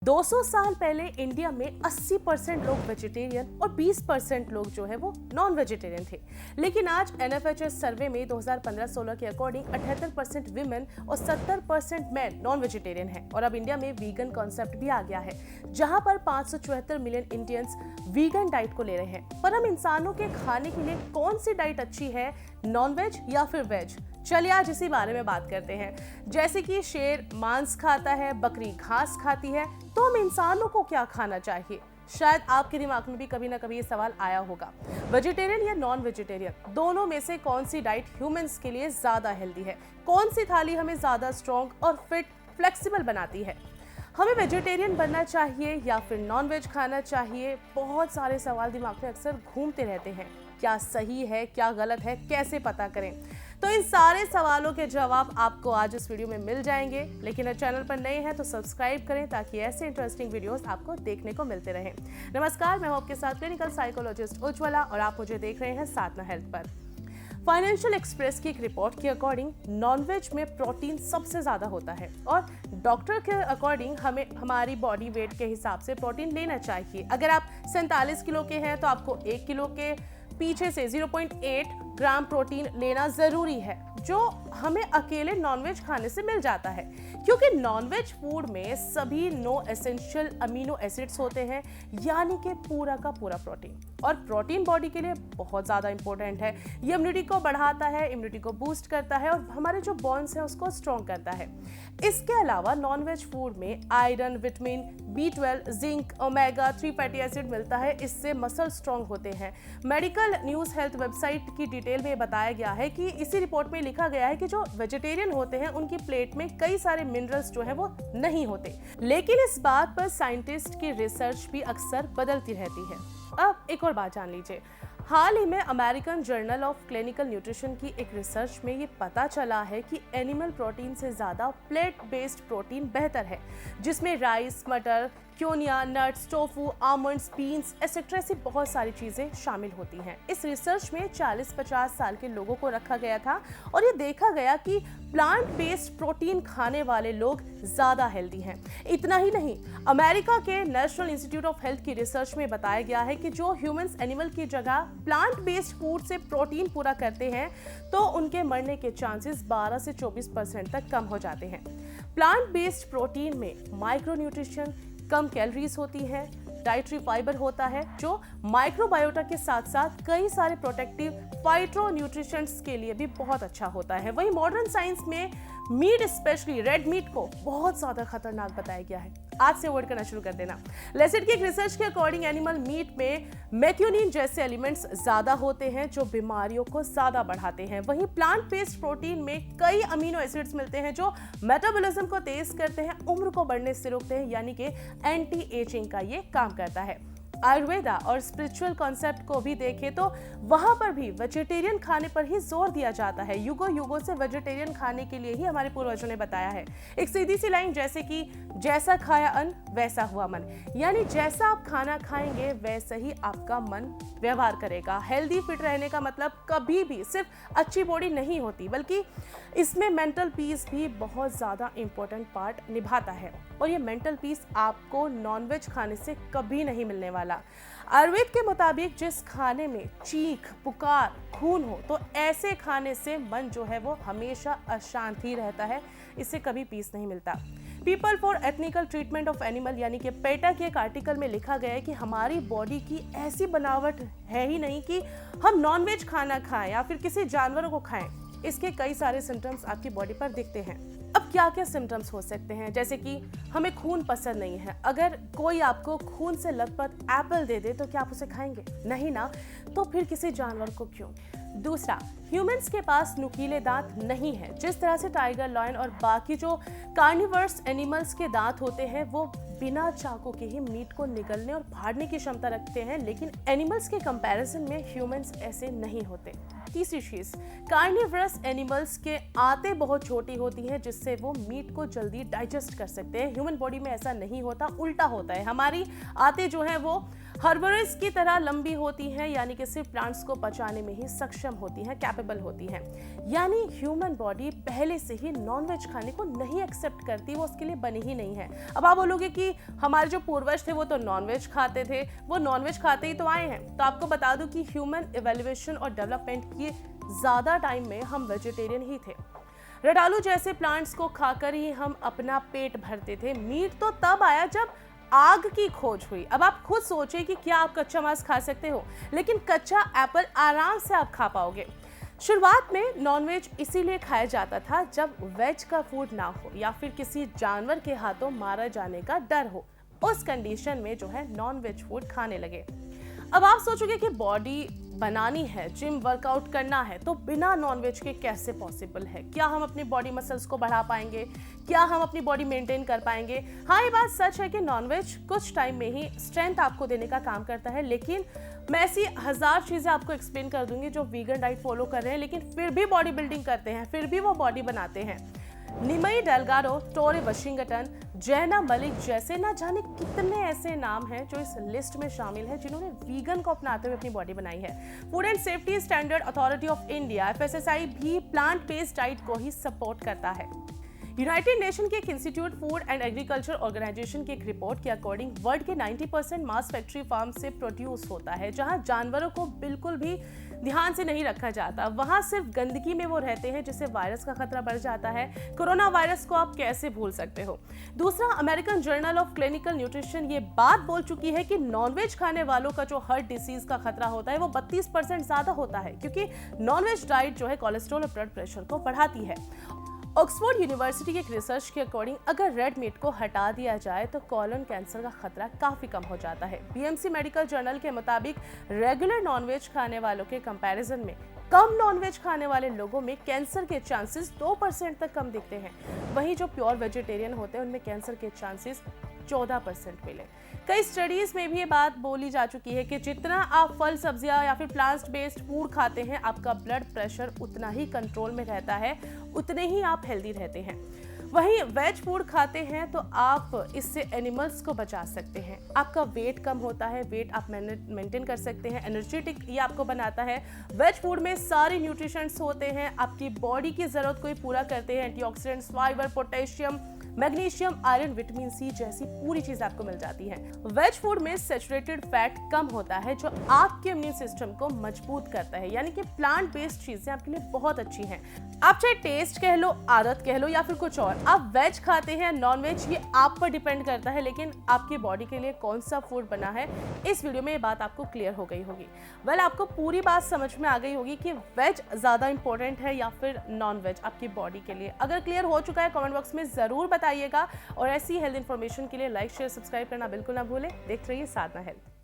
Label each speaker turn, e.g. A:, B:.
A: 200 साल पहले इंडिया में 80% लोग वेजिटेरियन और 20% लोग जो है वो नॉन वेजिटेरियन थे। लेकिन आज एनएफएचएस सर्वे में 2015-16 के अकॉर्डिंग 78% विमेन और 70% मैन नॉन वेजिटेरियन हैं। और अब इंडिया में वीगन कॉन्सेप्ट भी आ गया है, जहां पर 574 मिलियन इंडियंस वीगन डाइट को ले रहे हैं। पर हम इंसानों के खाने के लिए कौन सी डाइट अच्छी है, नॉन वेज या फिर वेज? चलिए आज इसी बारे में बात करते हैं। जैसे कि शेर मांस खाता है, बकरी घास खाती है, तो हम इंसानों को क्या खाना चाहिए? शायद आपके दिमाग में भी कभी ना कभी ये सवाल आया होगा। वेजिटेरियन या नॉन वेजिटेरियन, दोनों में से कौन सी डाइट ह्यूमंस के लिए ज्यादा हेल्दी है? कौन सी थाली हमें ज्यादा स्ट्रॉन्ग और फिट फ्लेक्सिबल बनाती है? हमें वेजिटेरियन बनना चाहिए या फिर नॉन वेज खाना चाहिए? बहुत सारे सवाल दिमाग में अक्सर घूमते रहते हैं। क्या सही है, क्या गलत है, कैसे पता करें? तो इन सारे सवालों के जवाब आपको आज इस वीडियो में मिल जाएंगे। लेकिन अगर चैनल पर नए हैं तो सब्सक्राइब करें ताकि ऐसे इंटरेस्टिंग वीडियोस आपको देखने को मिलते रहें। नमस्कार, मैं हूं आपके साथ क्लिनिकल साइकोलॉजिस्ट उज्ज्वला और आप मुझे देख रहे हैं साधना हेल्थ पर। फाइनेंशियल एक्सप्रेस की एक रिपोर्ट के अकॉर्डिंग नॉनवेज में प्रोटीन सबसे ज्यादा होता है और डॉक्टर के अकॉर्डिंग हमें हमारी बॉडी वेट के हिसाब से प्रोटीन लेना चाहिए। अगर आप 47 किलो के हैं तो आपको 1 किलो के पीछे से 0.8 ग्राम प्रोटीन लेना जरूरी है, जो हमें अकेले नॉनवेज खाने से मिल जाता है। क्योंकि नॉनवेज फूड में सभी नो एसेंशियल अमीनो एसिड्स होते हैं, यानी कि पूरा का पूरा प्रोटीन। और प्रोटीन बॉडी के लिए बहुत ज़्यादा इंपॉर्टेंट है। ये इम्यूनिटी को बढ़ाता है, इम्यूनिटी को बूस्ट करता है और हमारे जो बोन्स हैं उसको स्ट्रॉन्ग करता है। इसके अलावा नॉनवेज फूड में iron, vitamin B12, zinc, omega 3 fatty acid मिलता है। इससे मसल स्ट्रॉन्ग होते हैं। मेडिकल न्यूज़ हेल्थ वेबसाइट की डिटेल में बताया गया है कि इसी रिपोर्ट में लिखा गया है कि जो वेजिटेरियन होते हैं उनकी प्लेट में कई सारे मिनरल्स जो है वो नहीं होते। लेकिन इस बात पर साइंटिस्ट की रिसर्च भी अक्सर बदलती रहती है। अब एक और बात जान लीजिए। हाल ही में American journal of clinical nutrition की एक रिसर्च में ये पता चला है कि एनिमल प्रोटीन से ज़्यादा प्लेट बेस्ड प्रोटीन बेहतर है, जिसमें राइस, मटर, quinoa, nuts, tofu, almonds, beans etcetera ऐसी बहुत सारी चीज़ें शामिल होती हैं। इस रिसर्च में 40-50 साल के लोगों को रखा गया था और ये देखा गया कि प्लांट बेस्ड प्रोटीन खाने वाले लोग ज़्यादा हेल्दी हैं। इतना ही नहीं, अमेरिका के नेशनल इंस्टीट्यूट ऑफ हेल्थ की रिसर्च में बताया गया है कि जो ह्यूमंस एनिमल की जगह प्लांट बेस्ड फूड से प्रोटीन पूरा करते हैं तो उनके मरने के चांसेस 12 से 24% तक कम हो जाते हैं। प्लांट बेस्ड प्रोटीन में माइक्रो न्यूट्रिशन, कम कैलोरीज होती है, डाइटरी फाइबर होता है जो माइक्रोबायोटा के साथ साथ कई सारे प्रोटेक्टिव फाइटो न्यूट्रिशंस के लिए भी बहुत अच्छा होता है। वहीं मॉडर्न साइंस में मीट, स्पेशली रेड मीट को बहुत ज्यादा खतरनाक बताया गया है। आज से अवॉइड करना शुरू कर देना। लेसेट की एक रिसर्च के अकॉर्डिंग एनिमल मीट में मेथियोनिन जैसे एलिमेंट्स ज्यादा होते हैं जो बीमारियों को ज्यादा बढ़ाते हैं। वहीं प्लांट बेस्ड प्रोटीन में कई अमीनो एसिड्स मिलते हैं जो मेटाबॉलिज्म को तेज करते हैं, उम्र को बढ़ने से रोकते हैं, यानी कि एंटी एजिंग का ये काम करता है। आयुर्वेदा और स्पिरिचुअल कॉन्सेप्ट को भी देखें तो वहां पर भी वेजिटेरियन खाने पर ही जोर दिया जाता है। युगों युगों से वेजिटेरियन खाने के लिए ही हमारे पूर्वजों ने बताया है। एक सीधी सी लाइन जैसे कि जैसा खाया अन्न वैसा हुआ मन, यानी जैसा आप खाना खाएंगे वैसे ही आपका मन व्यवहार करेगा। हेल्दी फिट रहने का मतलब कभी भी सिर्फ अच्छी बॉडी नहीं होती, बल्कि इसमें मेंटल पीस भी बहुत ज़्यादा इंपॉर्टेंट पार्ट निभाता है। और ये मेंटल पीस आपको नॉनवेज खाने से कभी नहीं मिलने वाला। आयुर्वेद के मुताबिक जिस खाने में चीख, पुकार, खून हो, तो ऐसे खाने से मन जो है वो हमेशा अशांत ही रहता है, इससे कभी पीस नहीं मिलता। People for ethnical treatment of animal यानी कि पेटा के एक आर्टिकल में लिखा गया है कि हमारी बॉडी की ऐसी बनावट है ही नहीं कि हम नॉनवेज खाना खाएं या फिर किसी जानवरों को खाएं। इसके कई सारे सिम्टम्स आपकी बॉडी पर दिखते हैं। अब क्या क्या सिम्टम्स हो सकते हैं? जैसे कि हमें खून पसंद नहीं है। अगर कोई आपको खून से लथपथ एप्पल दे दे तो क्या आप उसे खाएंगे? नहीं ना। तो फिर किसी जानवर को क्यों? दूसरा, ह्यूमंस के पास नुकीले दांत नहीं है। जिस तरह से टाइगर, लायन और बाकी जो कार्निवर्स एनिमल्स के दांत होते हैं वो बिना चाकू के ही मीट को निगलने और फाड़ने की क्षमता रखते हैं, लेकिन एनिमल्स के कंपैरिजन में ह्यूमंस ऐसे नहीं होते। तीसरी चीज, कार्निवरस एनिमल्स के आंतें बहुत छोटी होती हैं जिससे वो मीट को जल्दी डाइजेस्ट कर सकते हैं। ह्यूमन बॉडी में ऐसा नहीं होता, उल्टा होता है। हमारी आंतें जो है वो हर्बेरिस की तरह लंबी होती हैं, यानी कि सिर्फ प्लांट्स को पचाने में ही सक्षम होती हैं, कैपेबल होती हैं। यानी ह्यूमन बॉडी पहले से ही नॉनवेज खाने को नहीं एक्सेप्ट करती, वो उसके लिए बनी ही नहीं है। अब आप बोलोगे कि हमारे जो पूर्वज थे वो तो नॉनवेज खाते थे, वो नॉनवेज खाते ही तो आए हैं। तो आपको बता दूं कि ह्यूमन इवैल्यूएशन और डेवलपमेंट के ज्यादा टाइम में हम वेजिटेरियन ही थे। रतालू जैसे प्लांट्स को खाकर ही हम अपना पेट भरते थे। मीट तो तब आया जब आग की खोज हुई। अब आप खुद सोचिए कि क्या आप कच्चा मांस खा सकते हो, लेकिन कच्चा एप्पल आराम से आप खा पाओगे। शुरुआत में नॉनवेज इसीलिए खाया जाता था जब वेज का फूड ना हो या फिर किसी जानवर के हाथों मारा जाने का डर हो। उस कंडीशन में जो है नॉनवेज फूड खाने लगे। अब आप सोचोगे कि बॉडी बनानी है, जिम वर्कआउट करना है, तो बिना नॉनवेज के कैसे पॉसिबल है? क्या हम अपनी बॉडी मसल्स को बढ़ा पाएंगे? क्या हम अपनी बॉडी मेंटेन कर पाएंगे? हाँ, ये बात सच है कि नॉनवेज कुछ टाइम में ही स्ट्रेंथ आपको देने का काम करता है, लेकिन मैं ऐसी 1000 चीजें आपको एक्सप्लेन कर दूंगी जो वीगन डाइट फॉलो कर रहे हैं लेकिन फिर भी बॉडी बिल्डिंग करते हैं, फिर भी वो बॉडी बनाते हैं। निमई डेलगाडो, टोरे वाशिंगटन, जैना मलिक जैसे ना जाने कितने ऐसे नाम हैं जो इस लिस्ट में शामिल हैं जिन्होंने वीगन को अपनाते हुए अपनी बॉडी बनाई है। Food and safety standard authority of India FSSAI भी प्लांट बेस्ड डाइट को ही सपोर्ट करता है। यूनाइटेड नेशन के एक institute food and agriculture organisation की एक रिपोर्ट के अकॉर्डिंग वर्ल्ड के 90% मांस फैक्ट्री फार्म से प्रोड्यूस होता है, जहां जानवरों को बिल्कुल भी ध्यान से नहीं रखा जाता। वहां सिर्फ गंदगी में वो रहते हैं, जिससे वायरस का खतरा बढ़ जाता है। कोरोना वायरस को आप कैसे भूल सकते हो? दूसरा, American journal of clinical nutrition ये बात बोल चुकी है कि नॉनवेज खाने वालों का जो हार्ट डिसीज का खतरा होता है वो 32% ज्यादा होता है, क्योंकि नॉनवेज डाइट जो है कोलेस्ट्रॉल और ब्लड प्रेशर को बढ़ाती है। ऑक्सफोर्ड यूनिवर्सिटी के एक रिसर्च के अकॉर्डिंग अगर रेड मीट को हटा दिया जाए तो कॉलन कैंसर का खतरा काफी कम हो जाता है। बीएमसी मेडिकल जर्नल के मुताबिक रेगुलर नॉनवेज खाने वालों के कंपैरिजन में कम नॉनवेज खाने वाले लोगों में कैंसर के चांसेस 2% तक कम दिखते हैं। वहीं जो प्योर वेजिटेरियन होते हैं उनमें कैंसर के चांसेस 14% मिले। कई स्टडीज में भी ये बात बोली जा चुकी है कि जितना आप फल, सब्जियां या फिर प्लांट बेस्ड फूड खाते हैं, आपका ब्लड प्रेशर उतना ही कंट्रोल में रहता है, उतने ही आप हेल्दी रहते हैं। वहीं वेज फूड खाते हैं तो आप इससे एनिमल्स को बचा सकते हैं। आपका वेट कम होता है, वेट आप मेंटेन कर सकते हैं, एनर्जेटिक ये आपको बनाता है। वेज फूड में सारे न्यूट्रिशंस होते हैं, आपकी बॉडी की जरूरत को ही पूरा करते हैं। Antioxidants, fibre, potassium, magnesium, iron, vitamin C जैसी पूरी चीज आपको मिल जाती है। वेज फूड में सैचुरेटेड फैट कम होता है जो आपके इम्यून सिस्टम को मजबूत करता है, यानी कि प्लांट बेस्ड चीजें आपके लिए बहुत अच्छी हैं। आप चाहे टेस्ट कह लो, आदत कह लो या फिर कुछ और, आप वेज खाते हैं नॉन वेज, ये आप पर डिपेंड करता है, लेकिन आपकी बॉडी के लिए कौन सा फूड बना है, इस वीडियो में ये बात आपको क्लियर हो गई होगी। वेल, आपको पूरी बात समझ में आ गई होगी कि वेज ज्यादा इंपॉर्टेंट है या फिर नॉन वेज आपकी बॉडी के लिए। अगर क्लियर हो चुका है कमेंट बॉक्स में जरूर बताइएगा, और ऐसी हेल्थ इन्फॉर्मेशन के लिए लाइक, शेयर, सब्सक्राइब करना बिल्कुल ना भूलें। देखते रहिए साधना हेल्थ।